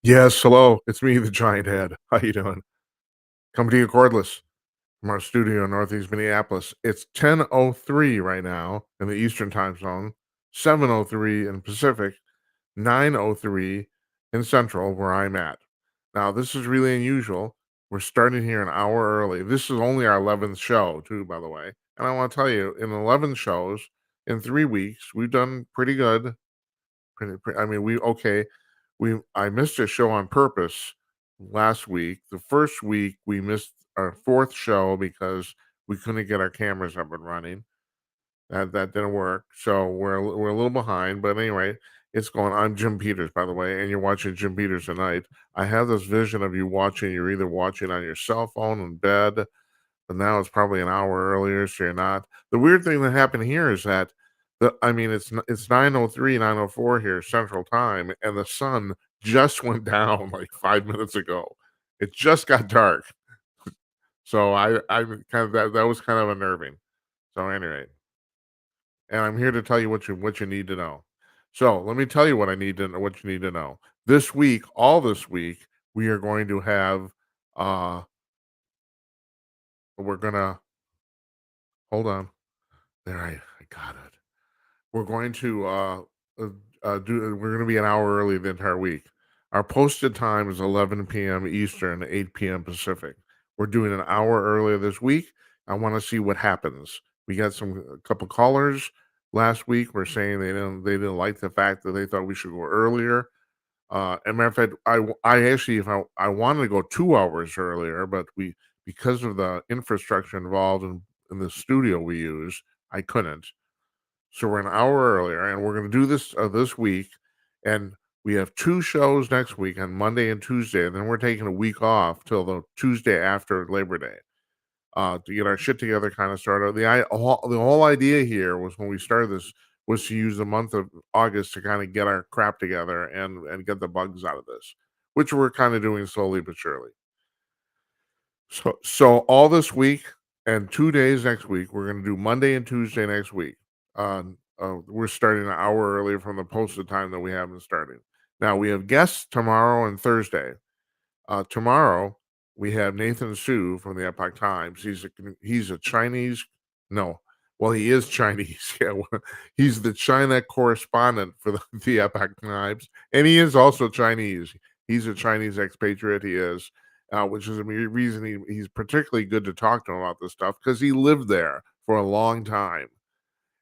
Yes, hello. It's me, the Giant Head. How you doing? Coming to you cordless from our studio in Northeast Minneapolis. It's 10:03 right now in the Eastern Time Zone, 7:03 in Pacific, 9:03 in Central, where I'm at. Now, this is really unusual. We're starting here an hour early. This is only our 11th show, too, by the way. And I want to tell you, in 11 shows in 3 weeks, we've done pretty good. I mean, I missed a show on purpose last week. The first week we missed our fourth show because we couldn't get our cameras up and running. That didn't work. So we're a little behind, but anyway, it's going. I'm Jim Peters, by the way, and you're watching Jim Peters tonight. I have this vision of you watching. You're either watching on your cell phone in bed, but now it's probably an hour earlier, so you're not. The weird thing that happened here is that it's 9:03, 9:04 here Central Time, and the sun just went down like 5 minutes ago. It just got dark. So I kind of that was kind of unnerving. So anyway, and I'm here to tell you what you need to know. So let me tell you what you need to know. This week, all this week, we are going to have uh we're gonna hold on. There I got it. We're going to we're going to be an hour early the entire week. Our posted time is 11 p.m. Eastern, 8 p.m. Pacific. We're doing an hour earlier this week. I want to see what happens. We got a couple callers last week were saying they didn't like the fact that they thought we should go earlier. As a matter of fact, I actually if I wanted to go 2 hours earlier, but we because of the infrastructure involved in the studio we use, I couldn't. So we're an hour earlier, and we're going to do this this week. And we have two shows next week on Monday and Tuesday, and then we're taking a week off till the Tuesday after Labor Day to get our shit together, kind of started. The whole idea here was when we started this was to use the month of August to kind of get our crap together and get the bugs out of this, which we're kind of doing slowly but surely. So all this week and 2 days next week, we're going to do Monday and Tuesday next week. We're starting an hour earlier from the posted time that we have been starting. Now we have guests tomorrow and Thursday. Tomorrow we have Nathan Su from the Epoch Times. He's a Chinese. No, well he is Chinese. Yeah, he's the China correspondent for the Epoch Times, and he is also Chinese. He's a Chinese expatriate. He is which is a reason he's particularly good to talk to him about this stuff because he lived there for a long time.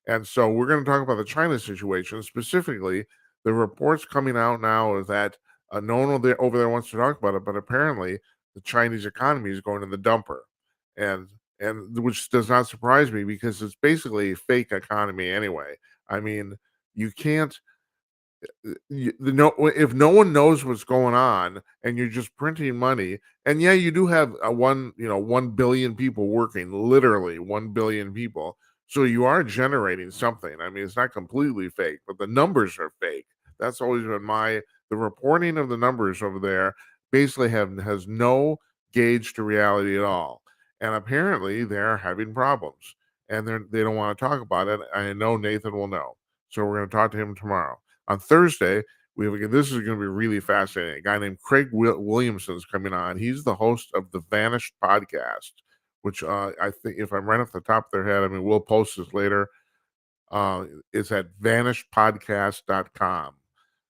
And so we're going to talk about the China situation specifically. The reports coming out now is that no one over there wants to talk about it, but apparently the Chinese economy is going to the dumper, and which does not surprise me because it's basically a fake economy anyway. I mean, you can't no if no one knows what's going on and you're just printing money, and yeah, you do have 1 billion people working, literally 1 billion people, so you are generating something. I mean, it's not completely fake, but the numbers are fake. That's always been the reporting of the numbers over there basically has no gauge to reality at all, and apparently they're having problems, and they don't want to talk about it. I know Nathan will know, so we're going to talk to him tomorrow. On Thursday, this is going to be really fascinating. A guy named Craig Williamson is coming on. He's the host of the Vanished podcast, which I think, if I'm right off the top of their head, I mean, we'll post this later. It's at vanishedpodcast.com.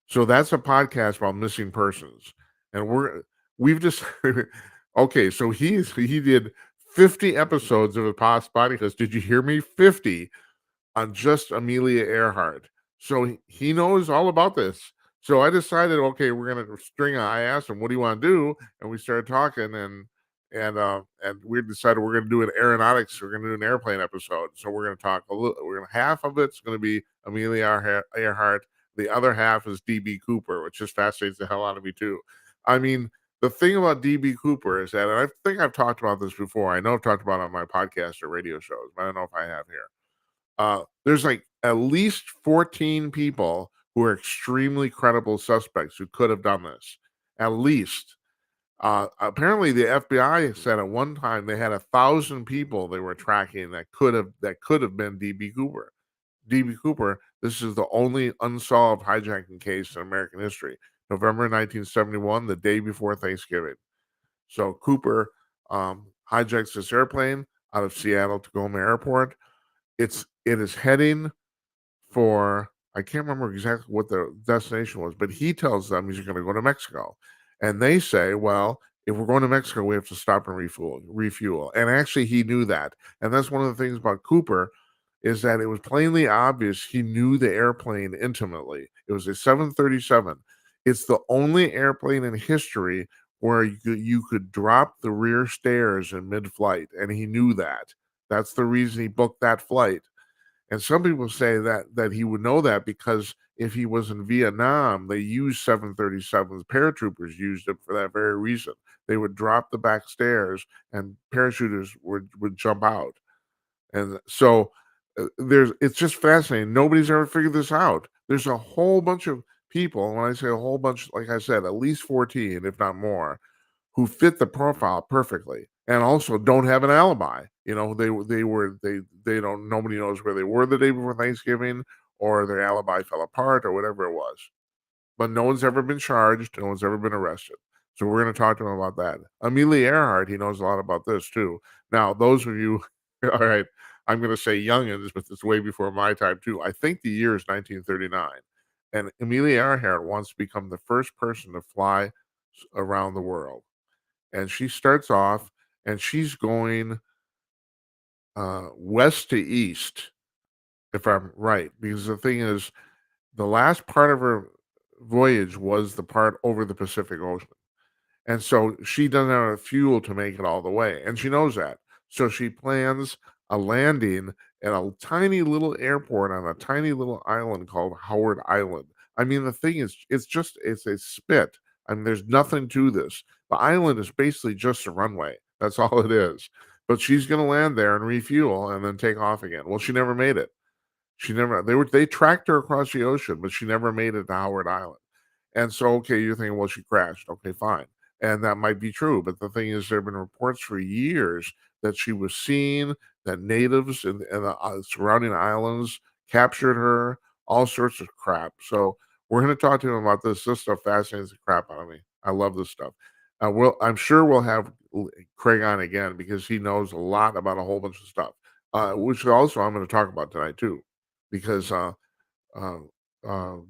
So that's a podcast about missing persons, and we've just okay. So he did 50 episodes of a podcast. Did you hear me? 50 on just Amelia Earhart. So he knows all about this. So I decided, okay, we're gonna I asked him, what do you want to do? And we started talking, and we decided we're gonna do an aeronautics, we're gonna do an airplane episode. So we're gonna talk half of it's gonna be Amelia Earhart, the other half is DB Cooper, which just fascinates the hell out of me too. I mean, the thing about DB Cooper is that, and I think I've talked about this before. I know I've talked about it on my podcast or radio shows, but I don't know if I have here. There's like at least 14 people who are extremely credible suspects who could have done this. At least. Apparently, the FBI said at one time they had 1,000 people they were tracking that could have been DB Cooper. DB Cooper. This is the only unsolved hijacking case in American history. November 1971, the day before Thanksgiving. So Cooper hijacks this airplane out of Seattle Tacoma Airport. It is heading for, I can't remember exactly what the destination was, but he tells them he's going to go to Mexico. And they say, well, if we're going to Mexico, we have to stop and refuel. And actually, he knew that. And that's one of the things about Cooper is that it was plainly obvious he knew the airplane intimately. It was a 737. It's the only airplane in history where you could drop the rear stairs in mid-flight, and he knew that. That's the reason he booked that flight. And some people say that he would know that because if he was in Vietnam, they used 737s. Paratroopers used it for that very reason. They would drop the back stairs, and parachuters would jump out. And so it's just fascinating. Nobody's ever figured this out. There's a whole bunch of people. When I say a whole bunch, like I said, at least 14, if not more, who fit the profile perfectly and also don't have an alibi. You know, they don't, nobody knows where they were the day before Thanksgiving, or their alibi fell apart, or whatever it was. But no one's ever been charged, no one's ever been arrested. So we're going to talk to him about that. Amelia Earhart, he knows a lot about this too. Now, those of you, all right, I'm going to say youngins, but it's way before my time too. I think the year is 1939. And Amelia Earhart wants to become the first person to fly around the world. And she starts off and she's going west to east, if I'm right. Because the thing is, the last part of her voyage was the part over the Pacific Ocean. And so she doesn't have enough fuel to make it all the way. And she knows that. So she plans a landing at a tiny little airport on a tiny little island called Howard Island. I mean, the thing is, it's a spit. I mean, there's nothing to this. The island is basically just a runway. That's all it is. But she's going to land there and refuel and then take off again. Well, she never made it. They tracked her across the ocean, but she never made it to Howard Island. And so, okay, you're thinking, well, she crashed. Okay, fine. And that might be true. But the thing is, there have been reports for years that she was seen, that natives in the surrounding islands captured her, all sorts of crap. So we're going to talk to him about this. This stuff fascinates the crap out of me. I love this stuff. I'm sure we'll have Craig on again because he knows a lot about a whole bunch of stuff, which also I'm going to talk about tonight too, because uh,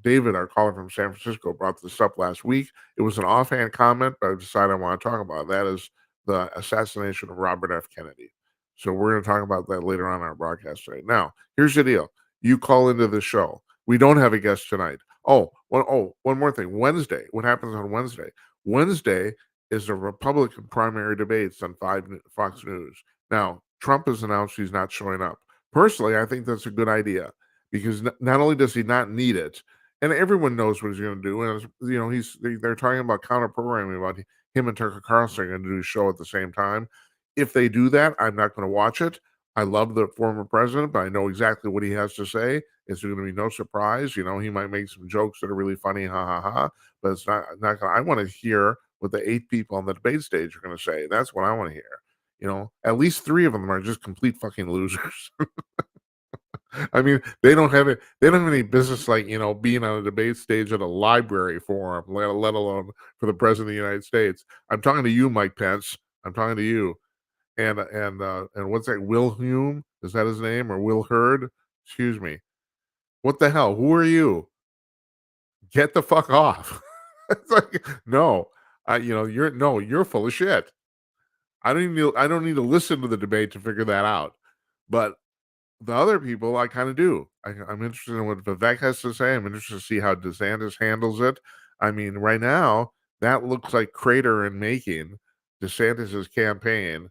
David, our caller from San Francisco, brought this up last week. It was an offhand comment, but I decided I want to talk about it. That is the assassination of Robert F. Kennedy. So we're going to talk about that later on in our broadcast tonight. Now, here's the deal. You call into the show. We don't have a guest tonight. One more thing. Wednesday. What happens on Wednesday? Wednesday is the Republican primary debates on Fox News. Now, Trump has announced he's not showing up. Personally, I think that's a good idea because not only does he not need it, and everyone knows what he's going to do, and you know they're talking about counter programming about him and Tucker Carlson are going to do a show at the same time. If they do that, I'm not going to watch it. I love the former president, but I know exactly what he has to say. It's going to be no surprise. You know, he might make some jokes that are really funny, ha ha ha. But it's not going. I want to hear what the 8 people on the debate stage are going to say. That's what I want to hear. You know, at least 3 of them are just complete fucking losers. I mean, they don't have it. They don't have any business, like, you know, being on a debate stage at a library forum, let alone for the president of the United States. I'm talking to you, Mike Pence. I'm talking to you, and what's that? Will Hume, is that his name, or Will Hurd? Excuse me. What the hell? Who are you? Get the fuck off! It's like, no, you're full of shit. I don't need to listen to the debate to figure that out, but the other people, I kind of do. I'm interested in what Vivek has to say. I'm interested to see how DeSantis handles it. I mean, right now, that looks like crater in making, DeSantis's campaign.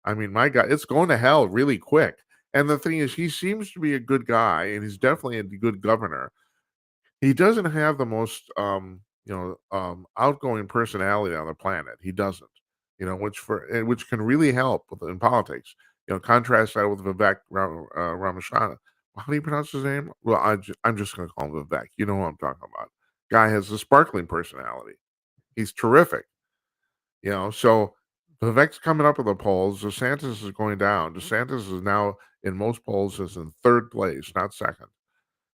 I mean, my God, it's going to hell really quick. And the thing is, he seems to be a good guy, and he's definitely a good governor. He doesn't have the most, outgoing personality on the planet. He doesn't, which can really help in politics. You know, contrast that with Vivek Ramaswamy. How do you pronounce his name? Well, I'm just going to call him Vivek. You know who I'm talking about. Guy has a sparkling personality. He's terrific. You know, so Vivek's coming up in the polls. DeSantis is going down. DeSantis is now in most polls is in 3rd place, not 2nd.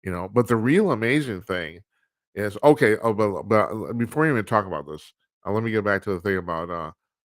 You know, but the real amazing thing is okay. Oh, but before you even talk about this, let me get back to the thing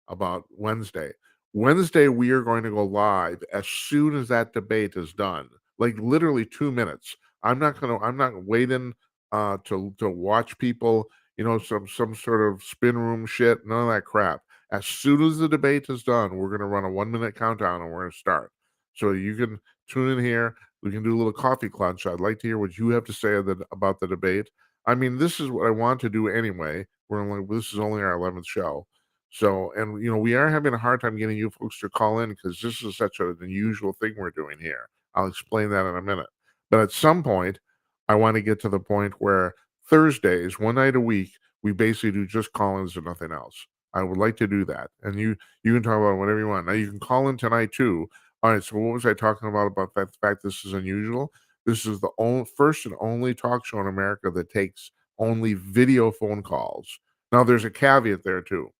about Wednesday. Wednesday, we are going to go live as soon as that debate is done, like literally 2 minutes. I'm not waiting to watch people, some sort of spin room shit, none of that crap. As soon as the debate is done, we're gonna run a 1 minute countdown and we're gonna start. So you can tune in here. We can do a little coffee clutch. I'd like to hear what you have to say about the debate. I mean, this is what I want to do anyway. This is only our 11th show. So, and we are having a hard time getting you folks to call in because this is such an unusual thing we're doing here. I'll explain that in a minute. But at some point, I want to get to the point where Thursdays, one night a week, we basically do just call-ins and nothing else. I would like to do that. And you can talk about whatever you want. Now you can call in tonight too. All right, so what was I talking about that the fact this is unusual? This is the first and only talk show in America that takes only video phone calls. Now, there's a caveat there too.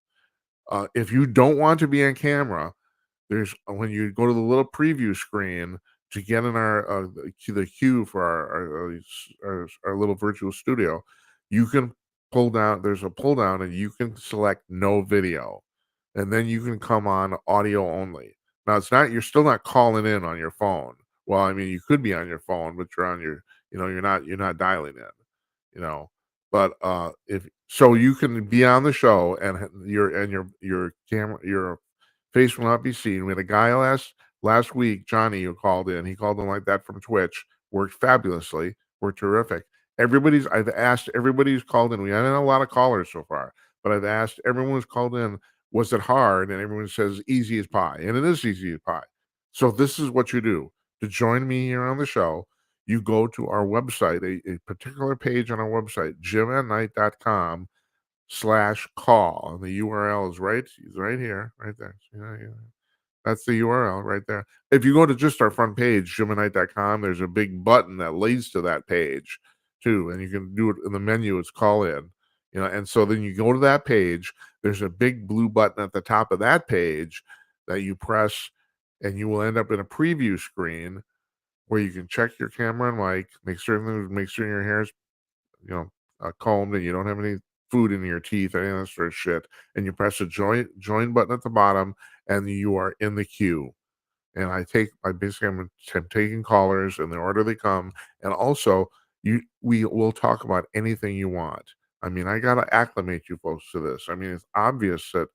If you don't want to be on camera, there's when you go to the little preview screen to get in the queue for our little virtual studio, you can pull down. There's a pull down, and you can select no video, and then you can come on audio only. Now it's not. You're still not calling in on your phone. Well, I mean, you could be on your phone, but you're on your. You're not dialing in. You know, but if so, you can be on the show, and your camera your face will not be seen. We had a guy last week, Johnny, who called in. He called in like that from Twitch. Worked fabulously. Worked terrific. I've asked everybody who's called in. We haven't had a lot of callers so far, but I've asked everyone who's called in, was it hard? And everyone says easy as pie, and it is easy as pie. So this is what you do to join me here on the show. You go to our website, a particular page on our website, jimatnight.com/call. And the URL is right here, right there. Yeah. That's the URL right there. If you go to just our front page, jimatnight.com, there's a big button that leads to that page too. And you can do it in the menu, it's call in. And so then you go to that page, there's a big blue button at the top of that page that you press, and you will end up in a preview screen where you can check your camera and mic, make sure your hair's combed and you don't have any food in your teeth, any of that sort of shit. And you press the join button at the bottom, and you are in the queue. And I'm taking callers in the order they come, and also we will talk about anything you want. I mean, I gotta acclimate you folks to this. I mean, it's obvious that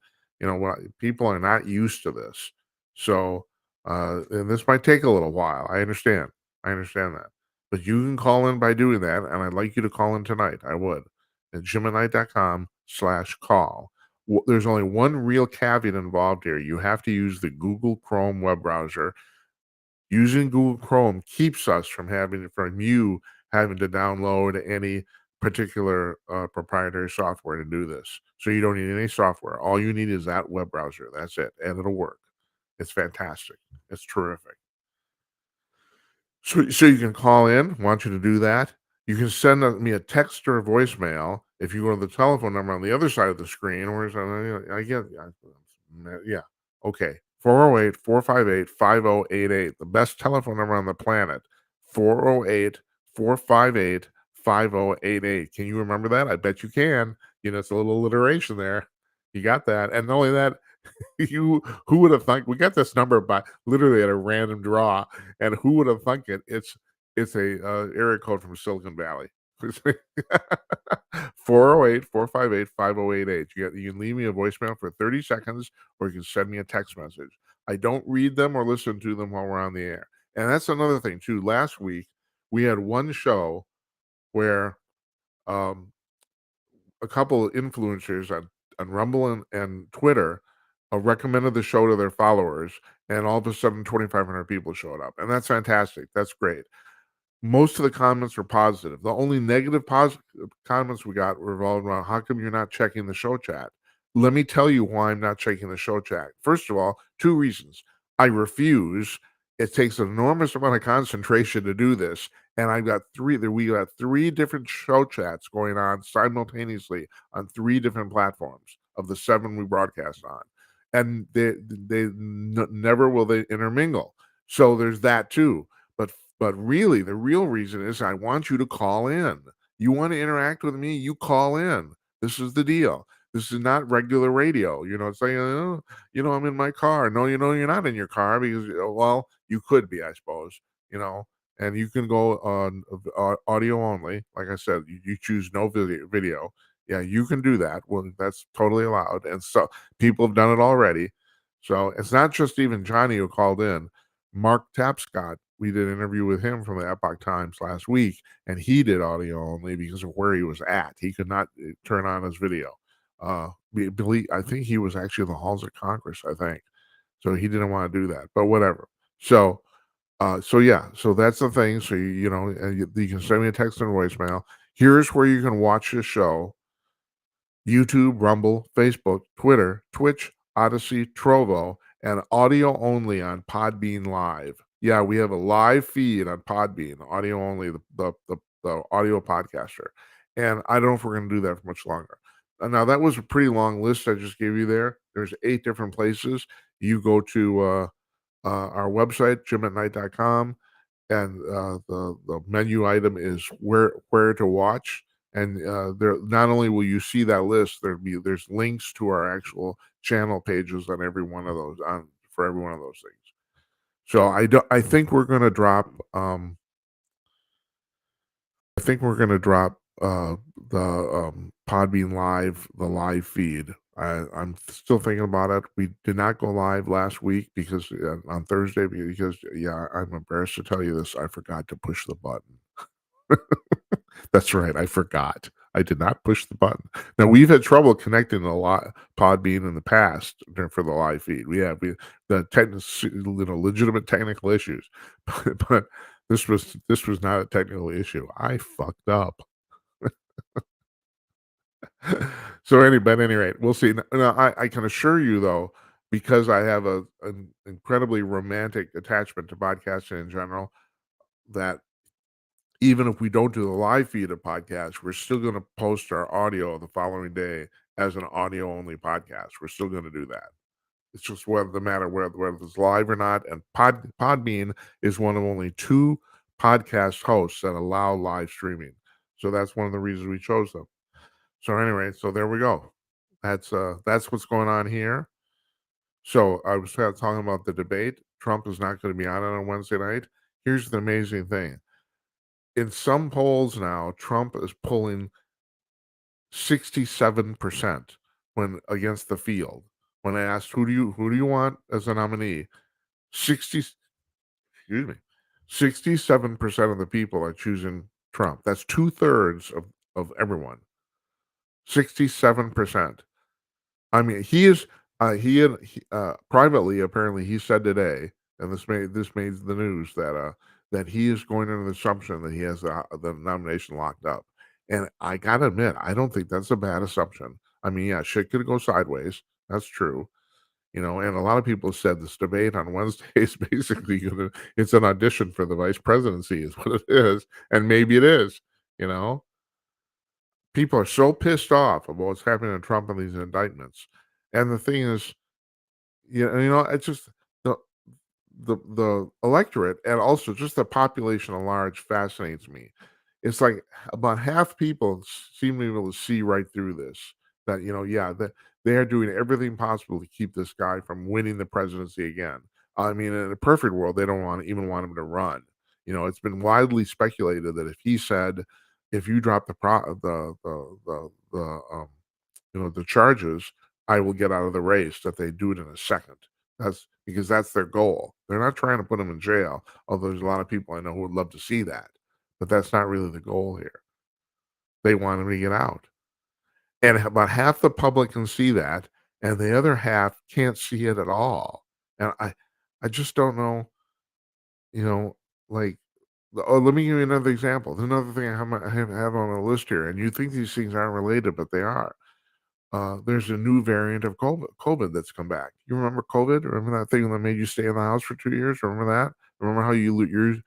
people are not used to this. So, and this might take a little while. I understand. That. But you can call in by doing that, and I'd like you to call in tonight. I would. At jimatnight.com/call. There's only one real caveat involved here. You have to use the Google Chrome web browser. Using Google Chrome keeps us from you having to download any particular proprietary software to do this. So you don't need any software. All you need is that web browser. That's it, and it'll work. It's fantastic. It's terrific. So you can call in. Want you to do that. You can send me a text or a voicemail if you go to the telephone number on the other side of the screen. Yeah. Okay. 408-458-5088. The best telephone number on the planet. 408-458-5088. Can you remember that? I bet you can. It's a little alliteration there. You got that. And not only that, who would have thunk we got this number by literally at a random draw, and who would have thunk it? It's a area code from Silicon Valley. 408-458-5088. You can leave me a voicemail for 30 seconds, or you can send me a text message. I don't read them or listen to them while we're on the air. And that's another thing too. Last week we had one show where a couple of influencers on Rumble and Twitter recommended the show to their followers, and all of a sudden 2,500 people showed up, and that's fantastic. That's great. Most of the comments were positive. The only negative positive comments we got revolved around, how come you're not checking the show chat? Let me tell you why I'm not checking the show chat. First of all, 2 reasons. I refuse. It takes an enormous amount of concentration to do this, and we got 3 different show chats going on simultaneously on 3 different platforms of the 7 we broadcast on, and never will they intermingle. So there's that too. But really, the real reason is I want you to call in. You want to interact with me? You call in. This is the deal. This is not regular radio. It's like, I'm in my car. No, you're not in your car because, well, you could be, I suppose, you know, and you can go on audio only. Like I said, you choose no video. Yeah, you can do that. Well, that's totally allowed. And so people have done it already. So it's not just even Johnny who called in. Mark Tapscott, we did an interview with him from the Epoch Times last week, and he did audio only because of where he was at. He could not turn on his video. I think he was actually in the halls of Congress, I think. So he didn't want to do that, but whatever. So yeah, so that's the thing. So you can send me a text and voicemail. Here's where you can watch the show: YouTube, Rumble, Facebook, Twitter, Twitch, Odyssey, Trovo, and audio only on Podbean Live. Yeah, we have a live feed on Podbean, audio only, the audio podcaster. And I don't know if we're going to do that for much longer. Now, that was a pretty long list I just gave you there. There's 8 different places. You go to our website, jimatnight.com, and the menu item is where to watch. And there, not only will you see that list, there's links to our actual channel pages on every one of those for every one of those things. So I think we're going to drop the Podbean Live, the live feed. I'm still thinking about it. We did not go live last week because on Thursday because I'm embarrassed to tell you this. I forgot to push the button. That's right. I forgot. I did not push the button. Now we've had trouble connecting a lot Podbean in the past for the live feed. We the legitimate technical issues, but this was not a technical issue. I fucked up. So at any rate, we'll see. Now I can assure you though, because I have an incredibly romantic attachment to podcasting in general, that even if we don't do the live feed of podcasts, we're still going to post our audio the following day as an audio only podcast. We're still going to do that. It's just whether it's live or not. And Podbean is one of only 2 podcast hosts that allow live streaming. So that's one of the reasons we chose them. So anyway, so there we go. That's what's going on here. So I was talking about the debate. Trump is not going to be on Wednesday night. Here's the amazing thing. In some polls now, Trump is pulling 67% when against the field. When I asked who do you want as a nominee, 67% of the people are choosing Trump. That's 2/3 of everyone. 67%. I mean, privately, apparently, he said today, and this made the news that he is going under the assumption that he has the nomination locked up. And I gotta admit, I don't think that's a bad assumption. I mean, yeah, shit could go sideways. That's true. And a lot of people said this debate on Wednesday is basically it's an audition for the vice presidency, is what it is, and maybe it is. People are so pissed off about what's happening to Trump and these indictments. And the thing is, it's just the electorate and also just the population at large fascinates me. It's like about half people seem to be able to see right through this. That that they are doing everything possible to keep this guy from winning the presidency again. I mean, in a perfect world, they don't even want him to run. It's been widely speculated that if you drop the charges, I will get out of the race. That they do it in a second. That's because that's their goal. They're not trying to put him in jail, although there's a lot of people I know who would love to see that. But that's not really the goal here. They want him to get out. And about half the public can see that, and the other half can't see it at all. And I just don't know, like, let me give you another example. There's another thing I have on a list here, and you think these things aren't related, but they are. There's a new variant of COVID that's come back. You remember COVID? Remember that thing that made you stay in the house for 2 years? Remember that? Remember how you learned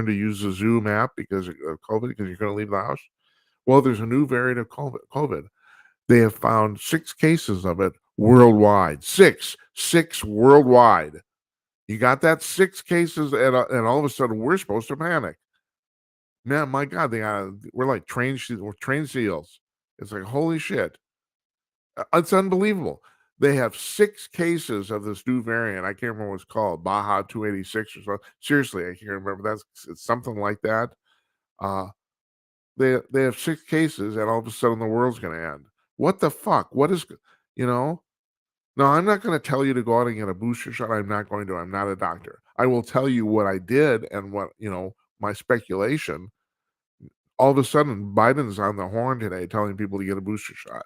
to use the Zoom app because of COVID because you're going to leave the house? Well, there's a new variant of COVID. They have found 6 cases of it worldwide. Six worldwide. You got that? 6 cases, and all of a sudden we're supposed to panic. Man, my God, we're like we're trained seals. It's like, holy shit. It's unbelievable. They have 6 cases of this new variant. I can't remember what it's called, Baja 286 or so. Seriously, I can't remember. It's something like that. Uh, they have 6 cases, and all of a sudden the world's gonna end. What the fuck? What is you know? No, I'm not gonna tell you to go out and get a booster shot. I'm not going to. I'm not a doctor. I will tell you what I did and what, my speculation. All of a sudden, Biden's on the horn today telling people to get a booster shot.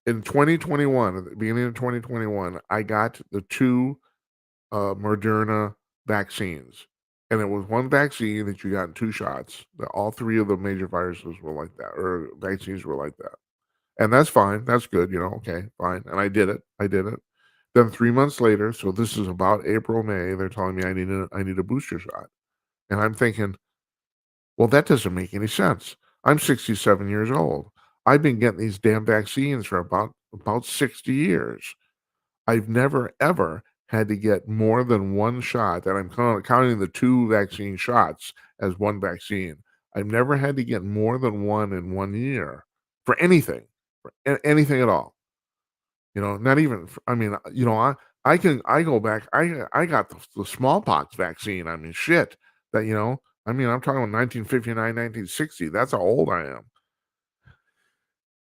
In 2021, at the beginning of 2021, I got the 2 Moderna vaccines, and it was one vaccine that you got in 2 shots. All 3 of the major viruses were like that, or vaccines were like that. And that's fine. That's good, okay, fine. And I did it. I did it. Then 3 months later, so this is about April, May, they're telling me I need a booster shot. And I'm thinking, well, that doesn't make any sense. I'm 67 years old. I've been getting these damn vaccines for about 60 years. I've never ever had to get more than 1 shot, and I'm counting the 2 vaccine shots as 1 vaccine. I've never had to get more than 1 in 1 year for anything, for anything at all. Not even I mean, I go back, I got the smallpox vaccine. I mean, shit, I'm talking about 1959, 1960. That's how old I am.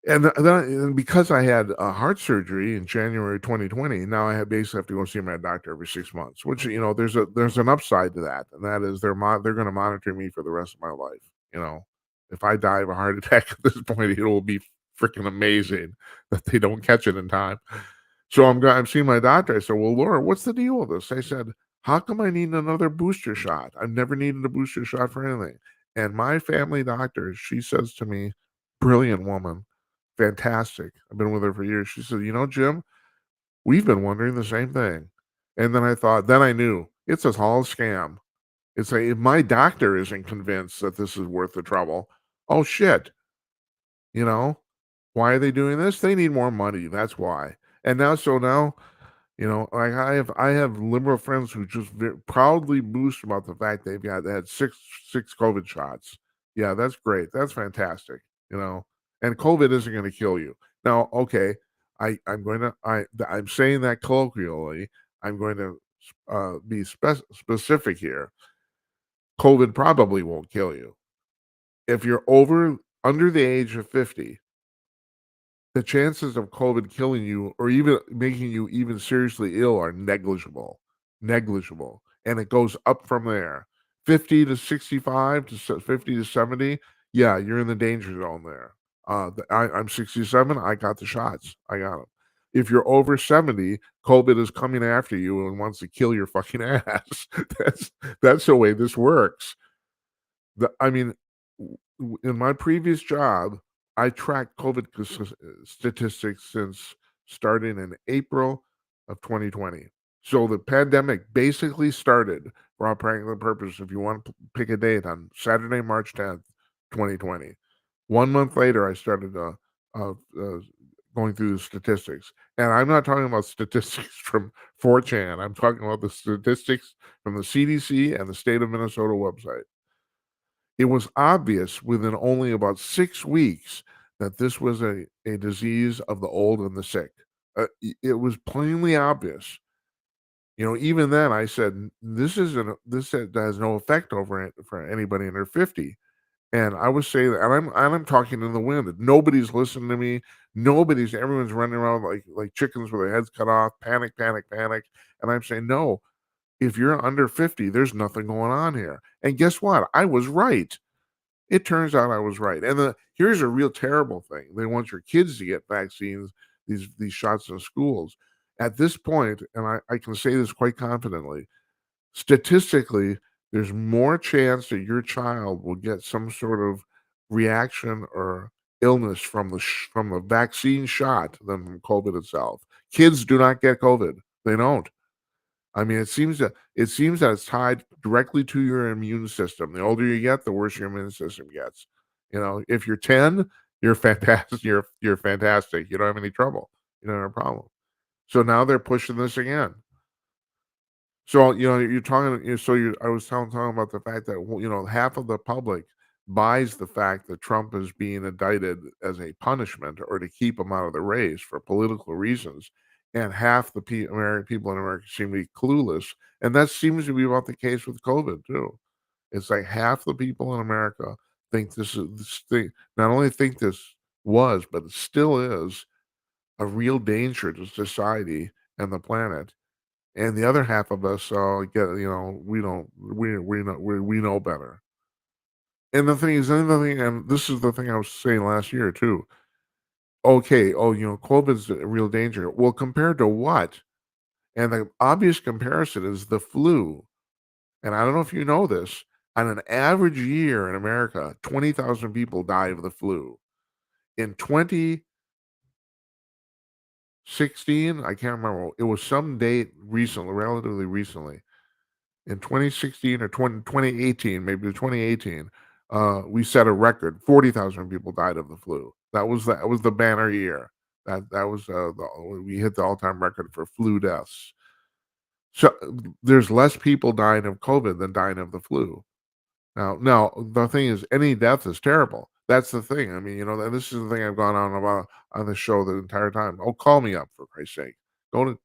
And because I had a heart surgery in January 2020, now I basically have to go see my doctor every 6 months, which, there's an upside to that, and that is they're gonna monitor me for the rest of my life, you know? If I die of a heart attack at this point, it will be freaking amazing that they don't catch it in time. So I'm seeing my doctor. I said, "Well, Laura, what's the deal with this?" I said, "How come I need another booster shot? I've never needed a booster shot for anything." And my family doctor, she says to me, brilliant woman, fantastic. I've been with her for years. She said, Jim, we've been wondering the same thing. And then I knew it's a whole scam. It's if my doctor isn't convinced that this is worth the trouble, oh shit, you know, why are they doing this? They need more money. That's why. And now, like I have liberal friends who just proudly boast about the fact they had six COVID shots. Yeah, that's great. That's fantastic. And COVID isn't going to kill you. Now, okay, I'm saying that colloquially. I'm going to be specific here. COVID probably won't kill you if you're under the age of 50. The chances of COVID killing you or even making you even seriously ill are negligible, and it goes up from there. 50 to 65 to 50 to 70, yeah, you're in the danger zone there. I'm 67. I got the shots. I got them. If you're over 70, COVID is coming after you and wants to kill your fucking ass. That's the way this works. I mean, in my previous job, I tracked COVID statistics since starting in April of 2020. So the pandemic basically started, for all practical purposes, if you want to pick a date, on Saturday, March 10th, 2020. 1 month later, I started going through the statistics. And I'm not talking about statistics from 4chan. I'm talking about the statistics from the CDC and the state of Minnesota website. It was obvious within only about 6 weeks that this was a disease of the old and the sick. It was plainly obvious. Even then I said, this has no effect over it for anybody under 50. And I was saying, and I'm talking in the wind. Nobody's listening to me. Everyone's running around like chickens with their heads cut off, panic, panic, panic. And I'm saying, no, if you're under 50, there's nothing going on here. And guess what? I was right. It turns out I was right. And here's a real terrible thing. They want your kids to get vaccines, these shots in schools. At this point, and I can say this quite confidently, statistically, there's more chance that your child will get some sort of reaction or illness from the vaccine shot than from COVID itself. Kids do not get COVID. They don't. I mean, it seems that it's tied directly to your immune system. The older you get, the worse your immune system gets. If you're 10, you're fantastic. You're fantastic. You don't have any trouble. You don't have a problem. So now they're pushing this again. So, you're talking so I was talking about the fact that, well, half of the public buys the fact that Trump is being indicted as a punishment or to keep him out of the race for political reasons, and half the American people in America seem to be clueless, and that seems to be about the case with COVID too. It's like half the people in America think this thing not only think this was, but it still is a real danger to society and the planet, and the other half of us, we don't we know better. And the thing is, another thing, and this is the thing I was saying last year too. Okay, oh, COVID's a real danger. Well, compared to what? And the obvious comparison is the flu. And I don't know if you know this. On an average year in America, 20,000 people die of the flu. In 2016, I can't remember. It was some date recently, relatively recently. In 2016 or 2018, maybe 2018, we set a record. 40,000 people died of the flu. That was the banner year. That was we hit the all-time record for flu deaths. So there's less people dying of COVID than dying of the flu. Now the thing is, any death is terrible. That's the thing. I mean, and this is the thing I've gone on about on the show the entire time. Oh, call me up for Christ's sake. Go to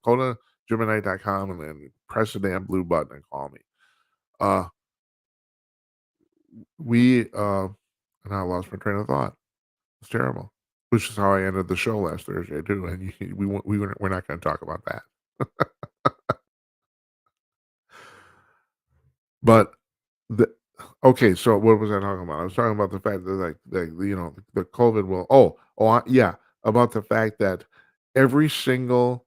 Gemini.com and then press the damn blue button and call me. Uh, we and I lost my train of thought. It's terrible. Which is how I ended the show last Thursday too. And we're not going to talk about that. But the okay, so what was I talking about? I was talking about the fact that like the COVID will. Yeah, about the fact that every single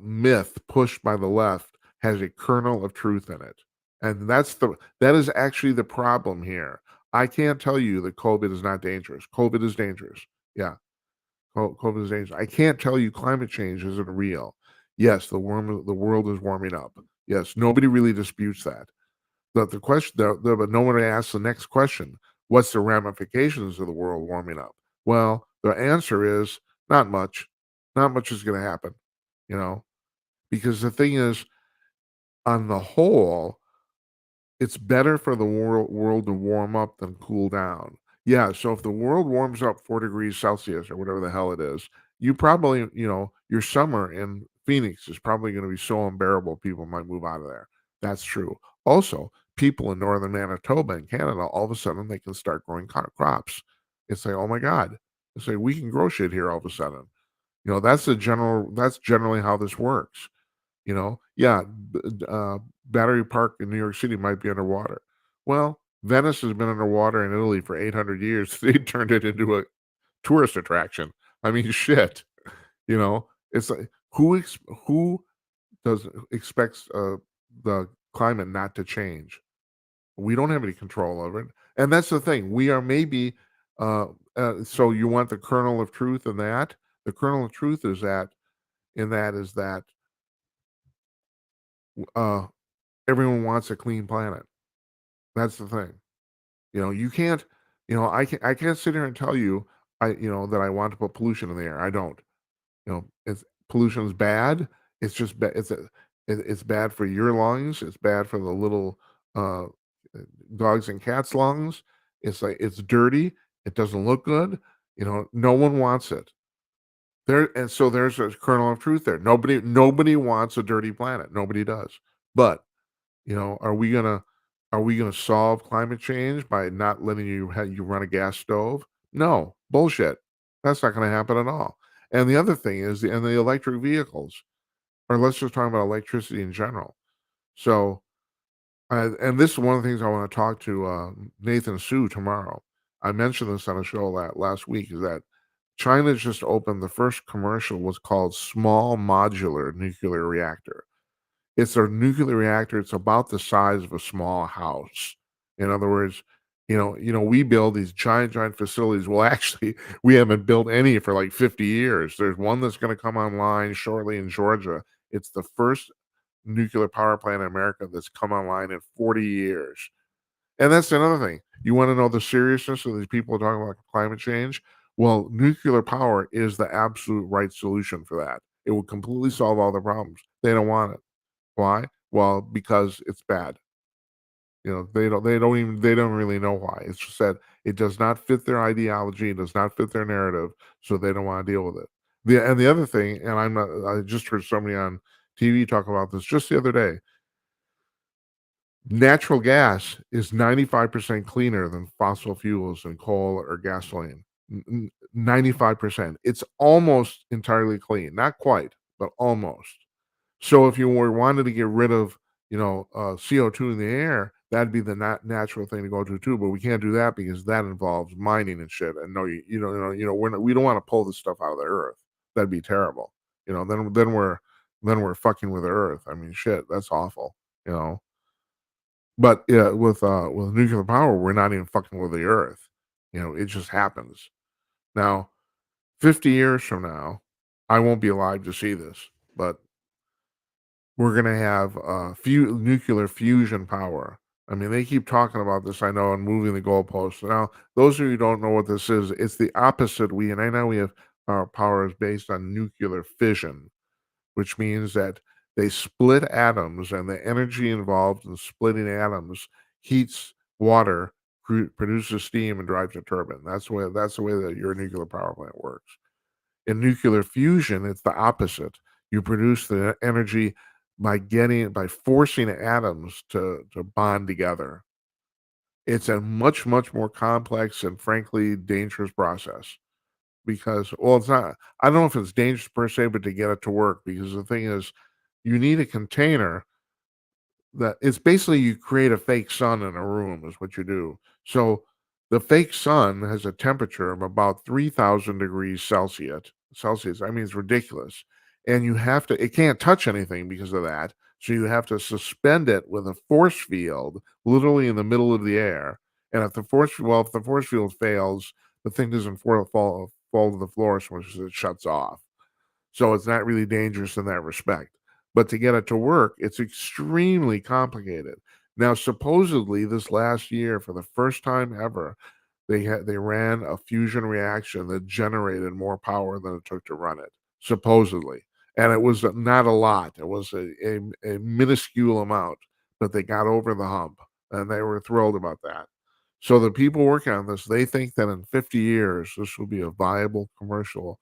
myth pushed by the left has a kernel of truth in it. And that is actually the problem here. I can't tell you that COVID is not dangerous. COVID is dangerous. Yeah, COVID is dangerous. I can't tell you climate change isn't real. Yes, the world is warming up. Yes, nobody really disputes that. But the question, but no one asks the next question: what's the ramifications of the world warming up? Well, the answer is not much. Not much is going to happen. You know, because the thing is, on the whole, it's better for the world to warm up than cool down. Yeah, so if the world warms up 4 degrees Celsius or whatever the hell it is, you probably, your summer in Phoenix is probably gonna be so unbearable, people might move out of there. That's true. Also, people in northern Manitoba and Canada, all of a sudden, they can start growing crops. It's like, "Oh my god." It's like, "We can grow shit here all of a sudden." That's generally how this works. Yeah, Battery Park in New York City might be underwater. Well, Venice has been underwater in Italy for 800 years. They turned it into a tourist attraction. I mean, shit. It's like who does expects the climate not to change? We don't have any control over it, and that's the thing. We are maybe. So you want the kernel of truth in that? The kernel of truth is that uh, everyone wants a clean planet. That's the thing. You can't, I can't sit here and tell you that I want to put pollution in the air. I don't. It's pollution is bad. It's just it's bad for your lungs. It's bad for the little uh dogs and cats' lungs. It's like it's dirty. It doesn't look good. No one wants it. And so there's a kernel of truth there. Nobody wants a dirty planet. Nobody does. But are we gonna solve climate change by not letting you run a gas stove? No, bullshit. That's not gonna happen at all. And the other thing is, and the electric vehicles, or let's just talk about electricity in general. So, and this is one of the things I want to talk to Nathan Sue tomorrow. I mentioned this on a show last week. Is that China just opened the first commercial was called small modular nuclear reactor. It's a nuclear reactor. It's about the size of a small house. In other words, we build these giant facilities. Well, actually, we haven't built any for like 50 years. There's one that's going to come online shortly in Georgia. It's the first nuclear power plant in America that's come online in 40 years. And that's another thing. You want to know the seriousness of these people talking about climate change? Well, nuclear power is the absolute right solution for that. It will completely solve all the problems. They don't want it. Why? Well, because it's bad. They don't really know why. It's just that it does not fit their ideology, it does not fit their narrative, so they don't wanna deal with it. The other thing, and I just heard somebody on TV talk about this just the other day. Natural gas is 95% cleaner than fossil fuels and coal or gasoline. 95%. It's almost entirely clean, not quite, but almost. So if you were wanted to get rid of, CO2 in the air, that'd be the natural thing to go to too. But we can't do that because that involves mining and shit. And no, we don't want to pull this stuff out of the earth. That'd be terrible. Then we're fucking with the earth. I mean, shit, that's awful. You know. But yeah, with nuclear power, we're not even fucking with the earth. It just happens. Now, 50 years from now, I won't be alive to see this, but we're gonna have nuclear fusion power. I mean, they keep talking about this, I know, and moving the goalposts. Now, those of you who don't know what this is, it's the opposite. And I know we have our power is based on nuclear fission, which means that they split atoms, and the energy involved in splitting atoms heats water, produces steam, and drives a turbine. That's the way that your nuclear power plant works. In nuclear fusion, it's the opposite. You produce the energy by forcing atoms to bond together. It's a much, much more complex and frankly dangerous process because, well, it's not. I don't know if it's dangerous per se, but to get it to work, because the thing is, you need a container that it's basically you create a fake sun in a room is what you do. So the fake sun has a temperature of about 3,000 degrees Celsius. I mean, it's ridiculous. And it can't touch anything because of that. So you have to suspend it with a force field literally in the middle of the air. And if the force field fails, the thing doesn't fall to the floor, so it shuts off. So it's not really dangerous in that respect. But to get it to work, it's extremely complicated. Now, supposedly, this last year, for the first time ever, they ran a fusion reaction that generated more power than it took to run it, supposedly. And it was not a lot. It was a minuscule amount, but they got over the hump, and they were thrilled about that. So the people working on this, they think that in 50 years, this will be a viable commercial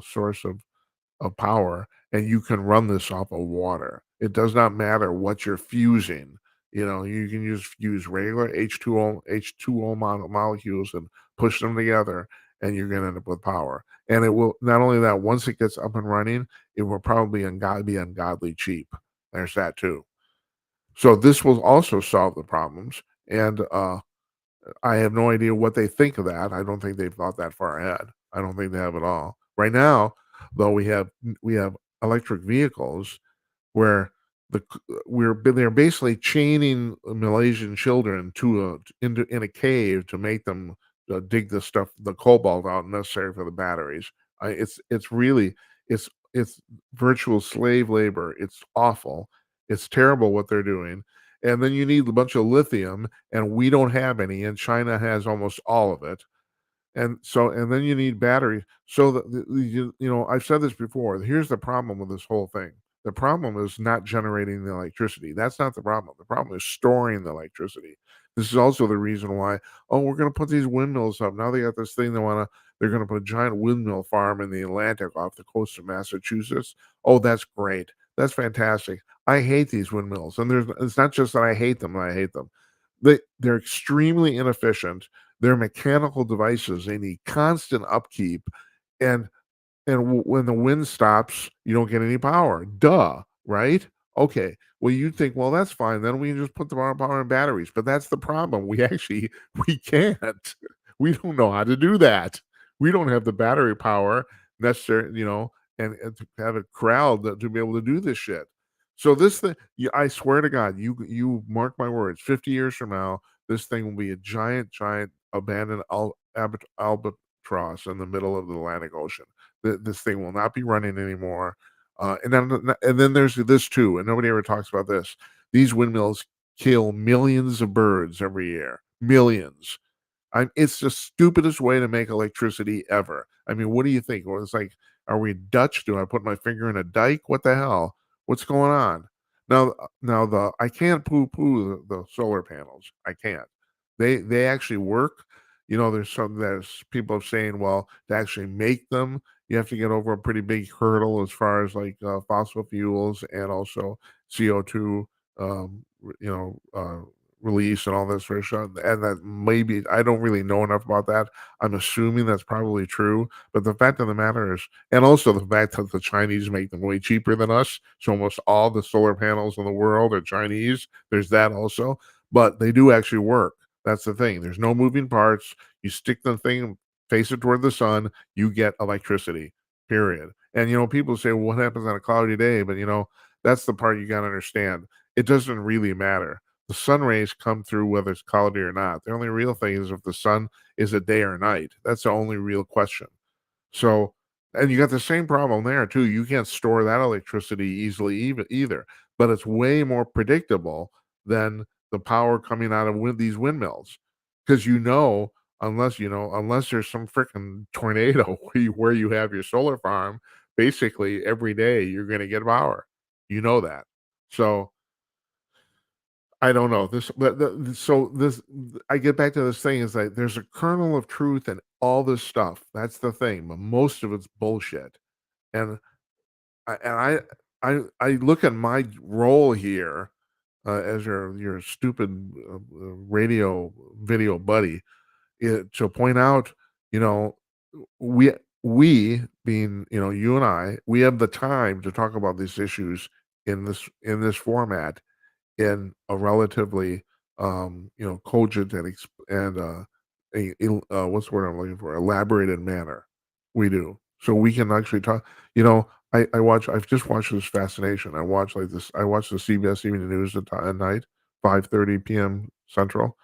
source of power, and you can run this off of water. It does not matter what you're fusing. You can use regular H2O molecules and push them together, and you're going to end up with power. And it will not only that, once it gets up and running, it will probably be ungodly cheap. There's that too. So this will also solve the problems. And I have no idea what they think of that. I don't think they've thought that far ahead. I don't think they have at all. Right now, though, we have electric vehicles where they're basically chaining Malaysian children in a cave to make them dig the cobalt out necessary for the batteries. It's virtual slave labor. It's awful. It's terrible what they're doing. And then you need a bunch of lithium, and we don't have any, and China has almost all of it. And then you need batteries. So I've said this before. Here's the problem with this whole thing. The problem is not generating the electricity. That's not the problem. The problem is storing the electricity. This is also the reason why, we're going to put these windmills up. Now they got this thing they're going to put a giant windmill farm in the Atlantic off the coast of Massachusetts. Oh, that's great. That's fantastic. I hate these windmills. And it's not just that I hate them, they're extremely inefficient. They're mechanical devices. They need constant upkeep, and when the wind stops, you don't get any power. Duh, right? Okay. Well, you'd think, well, that's fine. Then we can just put the power in batteries. But that's the problem. We can't. We don't know how to do that. We don't have the battery power necessary, and to have a crowd to be able to do this shit. So this thing, I swear to God, you mark my words. 50 years from now, this thing will be a giant, giant abandoned albatross in the middle of the Atlantic Ocean. This thing will not be running anymore. And then there's this too, and nobody ever talks about this. These windmills kill millions of birds every year. Millions. It's the stupidest way to make electricity ever. I mean, what do you think? Well, it's like, are we Dutch? Do I put my finger in a dike? What the hell? What's going on? Now the I can't poo-poo the solar panels. I can't. They actually work. There's people saying, well, to actually make them, you have to get over a pretty big hurdle as far as like fossil fuels and also CO2, you know, release and all this sort of stuff. And that maybe I don't really know enough about that. I'm assuming that's probably true. But the fact of the matter is, and also the fact that the Chinese make them way cheaper than us. So almost all the solar panels in the world are Chinese. There's that also. But they do actually work. That's the thing. There's no moving parts. You stick the thing, face it toward the sun, you get electricity, period. And, people say, well, what happens on a cloudy day? But, that's the part you got to understand. It doesn't really matter. The sun rays come through whether it's cloudy or not. The only real thing is if the sun is a day or night. That's the only real question. So, and you got the same problem there too. You can't store that electricity easily either, but it's way more predictable than the power coming out of these windmills. Because unless there's some freaking tornado where you have your solar farm, basically every day you're going to get power. You know that. So I don't know this, but so this I get back to this thing is that there's a kernel of truth in all this stuff. That's the thing, but most of it's bullshit. And I look at my role here as your stupid radio video buddy to point out, you know, we we being you and I, we have the time to talk about these issues in this format in a relatively cogent and what's the word I'm looking for, elaborated manner. We do, so we can actually talk. I've just watched this fascination. I watch the CBS Evening News at night, 5:30 p.m. Central.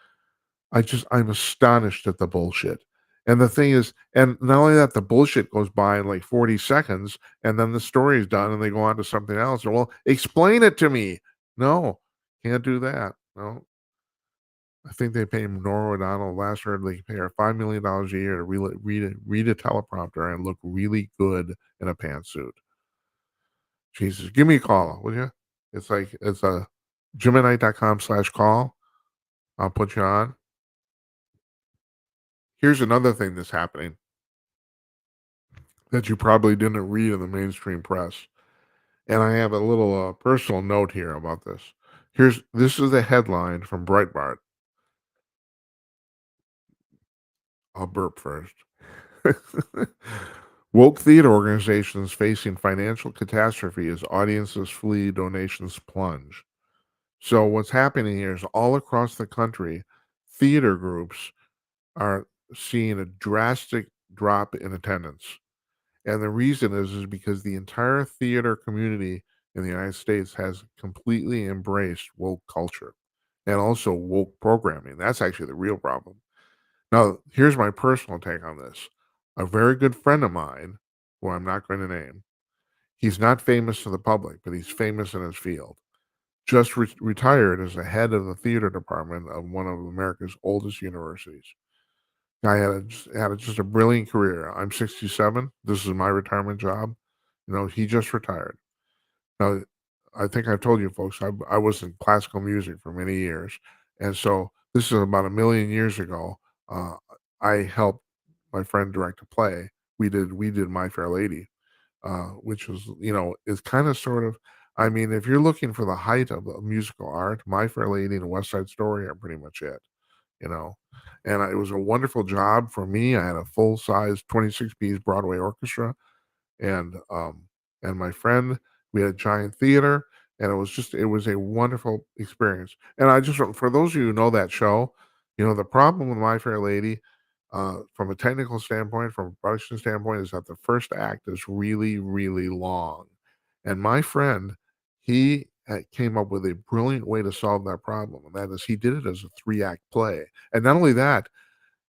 I'm astonished at the bullshit. And the thing is, and not only that, the bullshit goes by in like 40 seconds, and then the story is done, and they go on to something else. And, well, explain it to me. No, can't do that. No, I think they pay Norah O'Donnell. Last heard they pay her $5 million a year to read a teleprompter and look really good in a pantsuit. Jesus, give me a call, will you? It's a Gemini.com/call. I'll put you on. Here's another thing that's happening that you probably didn't read in the mainstream press. And I have a little personal note here about this. This is the headline from Breitbart. I'll burp first. Woke theater organizations facing financial catastrophe as audiences flee, donations plunge. So what's happening here is all across the country, theater groups are seeing a drastic drop in attendance. And the reason is because the entire theater community in the United States has completely embraced woke culture and also woke programming. That's actually the real problem. Now, here's my personal take on this. A very good friend of mine, who I'm not going to name, he's not famous to the public, but he's famous in his field. Just retired as the head of the theater department of one of America's oldest universities. Guy had just a brilliant career. I'm 67. This is my retirement job. He just retired. Now, I think I've told you folks, I was in classical music for many years. And so this is about a million years ago. Uh, I helped my friend direct a play. We did My Fair Lady, which was, is kind of sort of, I mean, if you're looking for the height of musical art, My Fair Lady and West Side Story are pretty much it, you know. And it was a wonderful job for me. I had a full size 26-piece Broadway orchestra, and my friend, we had a giant theater, and it was a wonderful experience. And I just for those of you who know that show, the problem with My Fair Lady, from a technical standpoint, from a production standpoint, is that the first act is really, really long. And my friend, he came up with a brilliant way to solve that problem, and that is he did it as a 3-act play. And not only that,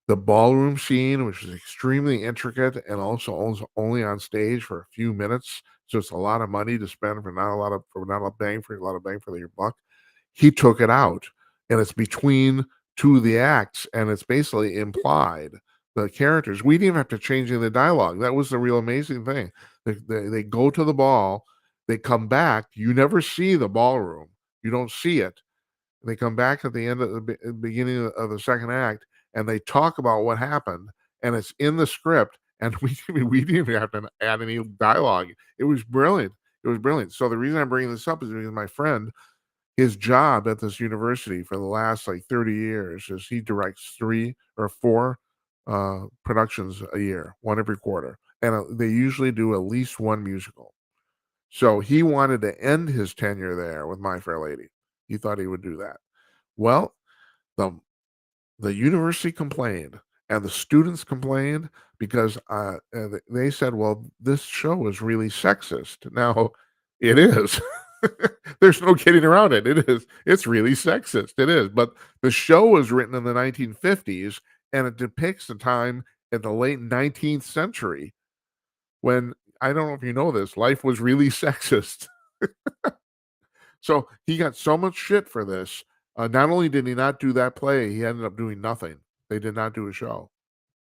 the ballroom scene, which is extremely intricate and also only on stage for a few minutes, so it's a lot of money to spend for not a lot of bang for your buck. He took it out, and it's between two of the acts, and it's basically implied. The characters, we didn't even have to change any of the dialogue. That was the real amazing thing. They go to the ball, They come back. You never see the ballroom. You don't see it. They come back at the end of the beginning of the second act, and they talk about what happened, and it's in the script, and we didn't even have to add any dialogue. It was brilliant. It was brilliant. So the reason I'm bringing this up is because my friend, his job at this university for the last like 30 years is he directs 3 or 4 productions a year, one every quarter, and they usually do at least one musical. So he wanted to end his tenure there with My Fair Lady. He thought he would do that. Well, the the university complained and the students complained because they said, "Well, this show is really sexist." Now, it is. There's no getting around it. It is. It's really sexist. It is. But the show was written in the 1950s and it depicts a time in the late 19th century when, I don't know if you know this, life was really sexist. So he got so much shit for this. Not only did he not do that play, he ended up doing nothing. They did not do a show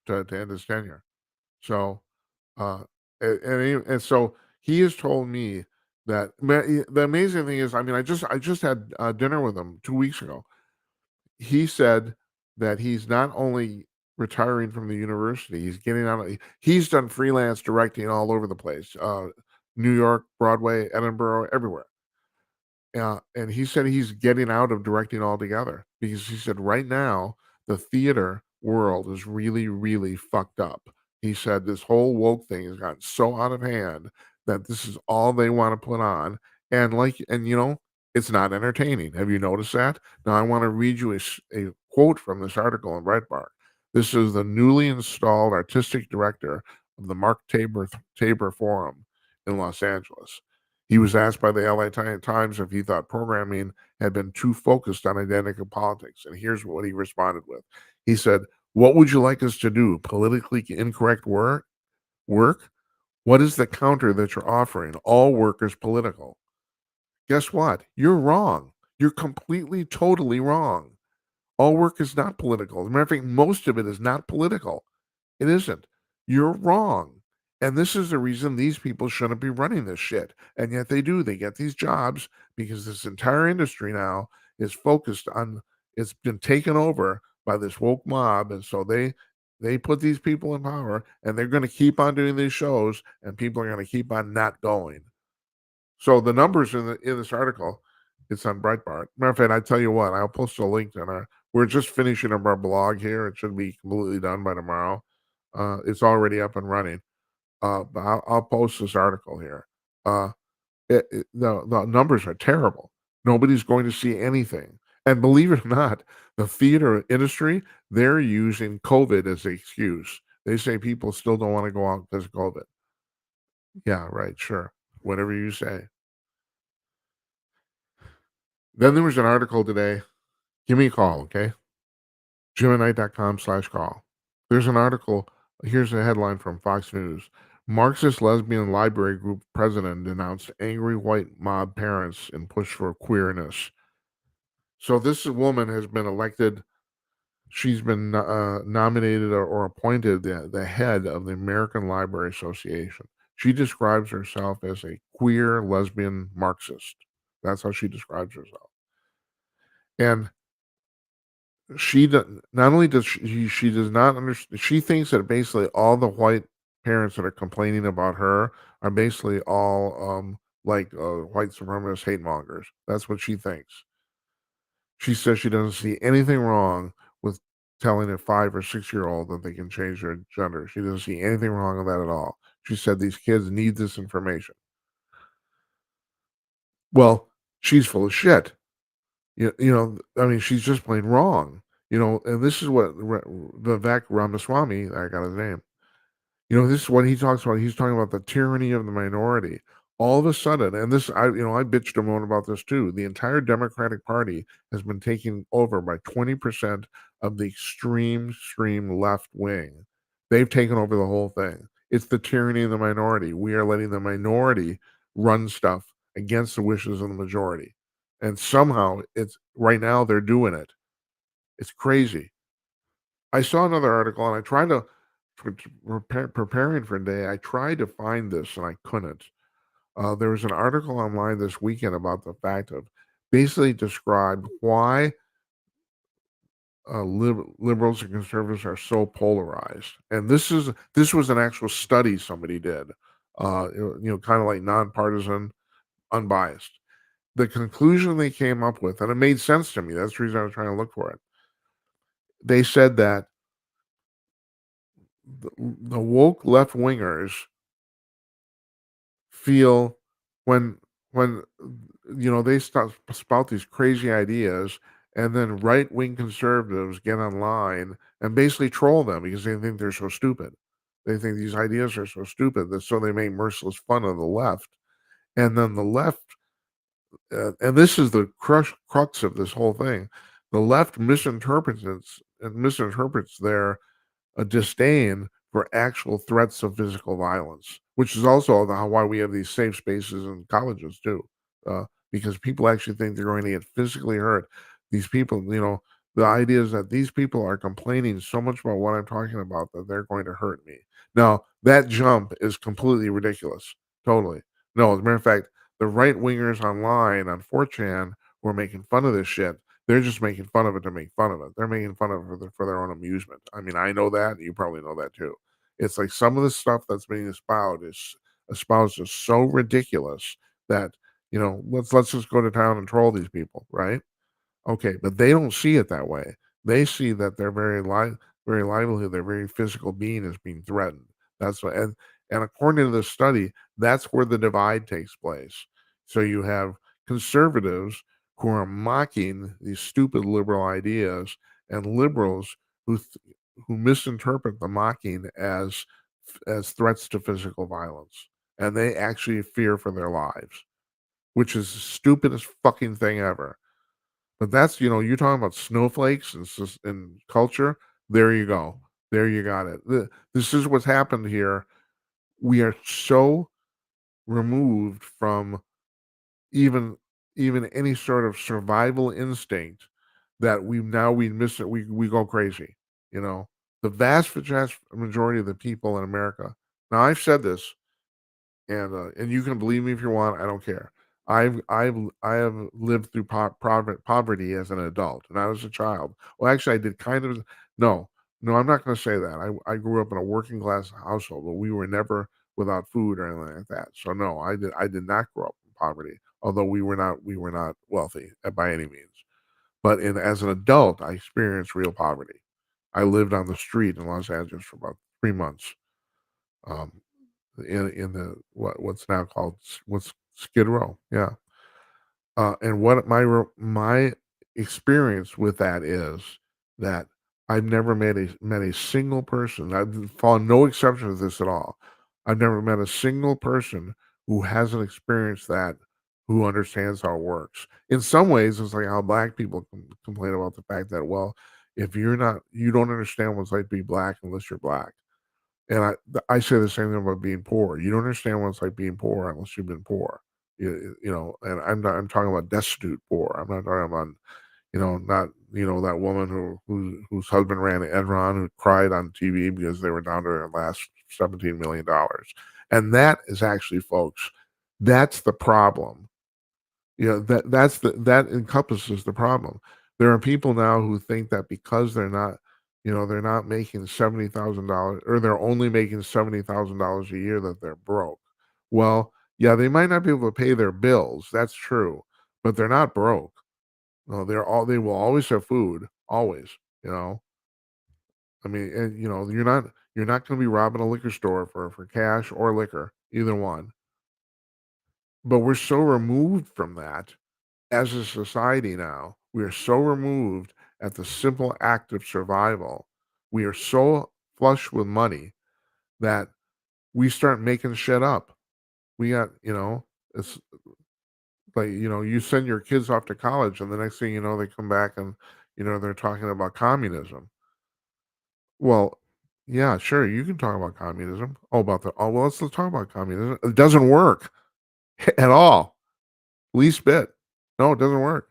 to end his tenure. So, uh, and so he has told me that the amazing thing is, I mean, I just had dinner with him 2 weeks ago. He said that he's not only retiring from the university, he's getting out. He's done freelance directing all over the place, New York, Broadway, Edinburgh, everywhere. And he said he's getting out of directing altogether because he said right now the theater world is really, really fucked up. He said this whole woke thing has gotten so out of hand that this is all they want to put on. And it's not entertaining. Have you noticed that? Now I want to read you a quote from this article in Breitbart. This is the newly installed artistic director of the Mark Tabor Forum in Los Angeles. He was asked by the LA Times if he thought programming had been too focused on identical politics, and here's what he responded with. He said, "What would you like us to do? Politically incorrect work? Work? What is the counter that you're offering? All work is political." Guess what? You're wrong. You're completely, totally wrong. All work is not political. As a matter of fact, most of it is not political. It isn't. You're wrong. And this is the reason these people shouldn't be running this shit. And yet they do. They get these jobs because this entire industry now is focused on, it's been taken over by this woke mob. And so they put these people in power and they're going to keep on doing these shows and people are going to keep on not going. So the numbers in this article, it's on Breitbart. Matter of fact, I tell you what, I'll post a link on our. We're just finishing up our blog here. It should be completely done by tomorrow. It's already up and running. But I'll post this article here. Uh, the numbers are terrible. Nobody's going to see anything. And believe it or not, the theater industry, they're using COVID as the excuse. They say people still don't want to go out because of COVID. Yeah, right, sure. Whatever you say. Then there was an article today. Give me a call, okay? Gemini.com/call. There's an article. Here's a headline from Fox News. Marxist lesbian library group president denounced angry white mob parents in push for queerness. So this woman has been elected. She's been nominated or appointed the head of the American Library Association. She describes herself as a queer lesbian Marxist. That's how she describes herself. And she not only does she does not understand, she thinks that basically all the white parents that are complaining about her are basically all like white supremacist hate mongers. That's what she thinks. She says she doesn't see anything wrong with telling a 5 or 6 year old that they can change their gender. She doesn't see anything wrong with that at all. She said these kids need this information. Well, she's full of shit. I mean, she's just plain wrong. And this is what Vivek Ramaswamy, I got his name. This is what he talks about. He's talking about the tyranny of the minority. All of a sudden, and this, I bitched and moaned about this too. The entire Democratic Party has been taken over by 20% of the extreme left wing. They've taken over the whole thing. It's the tyranny of the minority. We are letting the minority run stuff against the wishes of the majority. And somehow it's right now they're doing it. It's crazy. I saw another article and I tried to preparing for today. I tried to find this and I couldn't. There was an article online this weekend about the fact of basically described why liberals and conservatives are so polarized. And this was an actual study somebody did, kind of like nonpartisan, unbiased. The conclusion they came up with, and it made sense to me. That's the reason I was trying to look for it. They said that the woke left wingers feel when when they spout these crazy ideas, and then right wing conservatives get online and basically troll them because they think they're so stupid. They think these ideas are so stupid that so they make merciless fun of the left, and then the left, and this is the crux of this whole thing. The left misinterprets their a disdain for actual threats of physical violence, which is also why we have these safe spaces in colleges too, because people actually think they're going to get physically hurt. These people, the idea is that these people are complaining so much about what I'm talking about that they're going to hurt me. Now, that jump is completely ridiculous. Totally. No, as a matter of fact, the right wingers online on 4chan were making fun of this shit. They're just making fun of it to make fun of it. They're making fun of it for their own amusement. I mean, I know that. You probably know that too. It's like some of the stuff that's being espoused is so ridiculous that let's just go to town and troll these people, right? Okay, but they don't see it that way. They see that their very livelihood, their very physical being is being threatened. That's what, and according to the study, that's where the divide takes place. So you have conservatives who are mocking these stupid liberal ideas, and liberals who misinterpret the mocking as threats to physical violence, and they actually fear for their lives, which is the stupidest fucking thing ever. But that's you're talking about snowflakes and culture. There you go. There you got it. This is what's happened here. We are so removed from even any sort of survival instinct that we miss it. We go crazy. You know, the vast majority of the people in America. Now I've said this, and you can believe me if you want. I don't care. I have lived through poverty as an adult, and I was a child. Well, actually, I did kind of. No, no, I'm not going to say that. I grew up in a working class household, but we were never without food or anything like that. So no, I did not grow up in poverty. Although we were not wealthy by any means. But as an adult, I experienced real poverty. I lived on the street in Los Angeles for about 3 months. Um, in the what's now called what's Skid Row, yeah. And what my experience with that is that I've never met a single person. I've found no exception to this at all. I've never met a single person who hasn't experienced that, who understands how it works. In some ways, it's like how black people complain about the fact that, well, if you don't understand what it's like to be black unless you're black. And I say the same thing about being poor. You don't understand what it's like being poor unless you've been poor. And I'm talking about destitute poor. I'm not talking about, not that woman whose husband ran Enron who cried on TV because they were down to their last $17 million. And that is actually, folks, that's the problem. That encompasses the problem. There are people now who think that because they're not making $70,000, or they're only making $70,000 a year, that they're broke. Well, yeah, they might not be able to pay their bills. That's true, but they're not broke. No, they will always have food, always. You know, I mean, and you're not going to be robbing a liquor store for cash or liquor, either one. But we're so removed from that as a society now. We are so removed at the simple act of survival. We are so flush with money that we start making shit up. We got, it's like, you send your kids off to college, and the next thing you know, they come back and, they're talking about communism. Well, yeah, sure, you can talk about communism. Well, let's talk about communism. It doesn't work at all. Least bit. No, it doesn't work.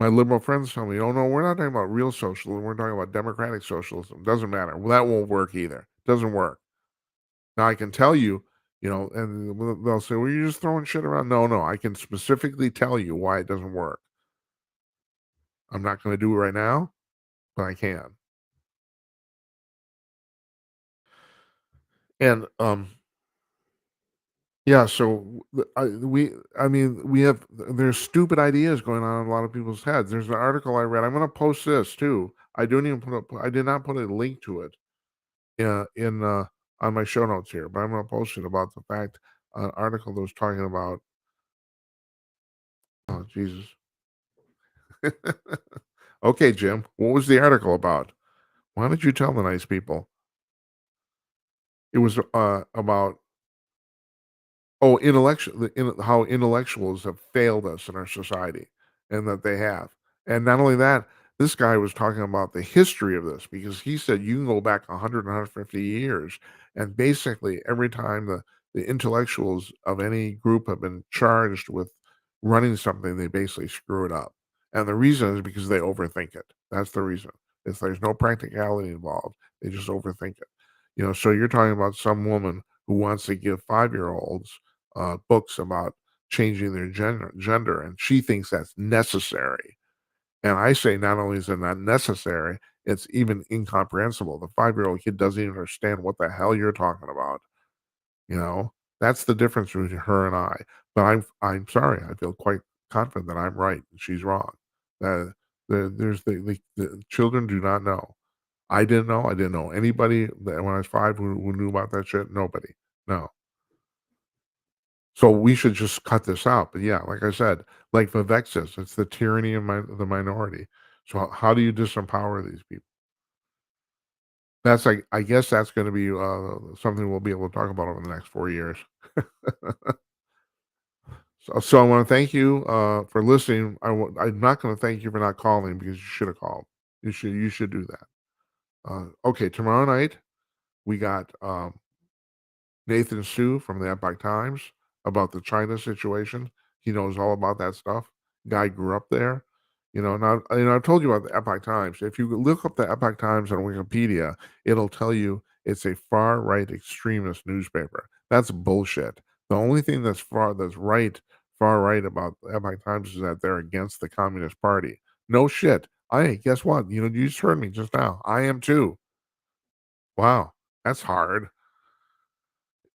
My liberal friends tell me, "Oh no, we're not talking about real socialism. We're talking about democratic socialism. Doesn't matter. Well, that won't work either. Doesn't work." Now I can tell you And they'll say, "Well, you're just throwing shit around." No, no, I can specifically tell you why it doesn't work. I'm not going to do it right now, but I can. And yeah, so I mean, we have there's stupid ideas going on in a lot of people's heads. There's an article I read. I'm going to post this too. I did not put a link to it in on my show notes here, but I'm going to post it about the fact an article that was talking about. Oh Jesus. Okay, Jim. What was the article about? Why don't you tell the nice people? It was about how intellectuals have failed us in our society, and that they have. And not only that, this guy was talking about the history of this because he said you can go back 100, 150 years, and basically every time the intellectuals of any group have been charged with running something, they basically screw it up. And the reason is because they overthink it. That's the reason. If there's no practicality involved, they just overthink it. So you're talking about some woman who wants to give 5-year-olds books about changing their gender, and she thinks that's necessary. And I say not only is it not necessary, it's even incomprehensible. The 5-year-old kid doesn't even understand what the hell you're talking about. You know, that's the difference between her and I. But I'm sorry. I feel quite confident that I'm right and she's wrong. There's the children do not know. I didn't know. I didn't know anybody that when I was 5 who knew about that shit. Nobody. No. So we should just cut this out. But yeah, like I said, like Vivek says, it's the tyranny of the minority. So how do you disempower these people? That's like I guess that's going to be something we'll be able to talk about over the next 4 years. So I want to thank you for listening. I'm not going to thank you for not calling because you should have called. You should do that. Okay, tomorrow night we got Nathan Sue from the Epoch Times about the China situation. He knows all about that stuff. Guy grew up there. Now I've told you about the Epoch Times. If you look up the Epoch Times on Wikipedia, it'll tell you it's a far right extremist newspaper. That's bullshit. The only thing far right about the Epoch Times is that they're against the Communist Party. No shit. Guess what? You just heard me just now. I am too. Wow, that's hard.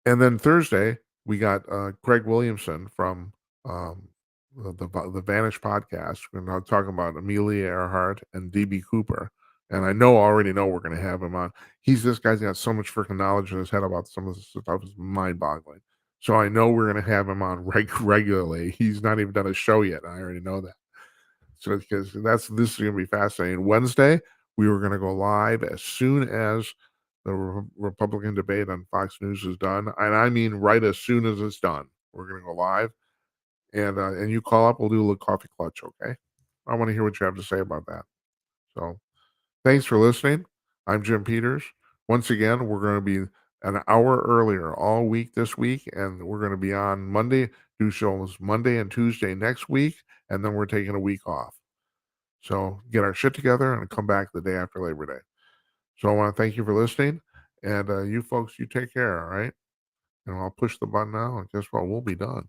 And then Thursday, we got Craig Williamson from um, the Vanish podcast. We're now talking about Amelia Earhart and DB Cooper. And I already know we're going to have him on. This guy's got so much freaking knowledge in his head about some of this stuff. It's mind boggling. So I know we're going to have him on regularly. He's not even done a show yet. I already know that. So because this is going to be fascinating. Wednesday, we were going to go live as soon as the Republican debate on Fox News is done, and I mean right as soon as it's done. We're going to go live, and you call up. We'll do a little coffee clutch, okay? I want to hear what you have to say about that. So, thanks for listening. I'm Jim Peters. Once again, we're going to be an hour earlier all week this week, and we're going to be on Monday. Do shows Monday and Tuesday next week, and then we're taking a week off. So get our shit together and come back the day after Labor Day. So I want to thank you for listening, and you folks, you take care. All right, and I'll push the button now, and guess what? We'll be done.